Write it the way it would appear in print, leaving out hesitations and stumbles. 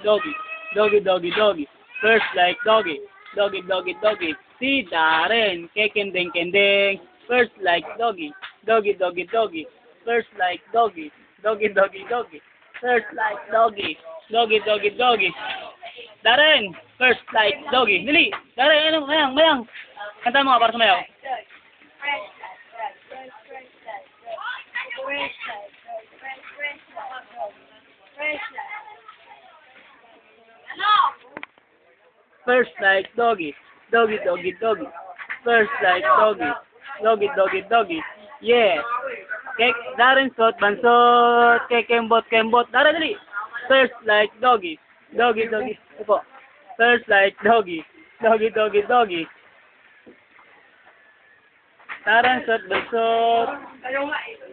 doggy, doggy, doggy, doggy. First like doggy, doggy, doggy, doggy. Si Darren, kekendeng, kendeng. First like doggy, doggy, doggy, doggy. First like doggy, doggy, doggy, doggy. First like doggy, doggy, doggy, doggy. Darren, first like doggy. Dili, Darren, ano, mayang, mayang. Kanta mo nga para sa mayaw. First like doggy, doggy, doggy, doggy. First like doggy, doggy, doggy, doggy. Yeah. Kek, Darren Scott, bansot, kekembot, kembot. Darren, dali. First like doggy, doggy, doggy. Opo. First like doggy, doggy, doggy, doggy. Darren Scott, bansot. Ayaw nga eh.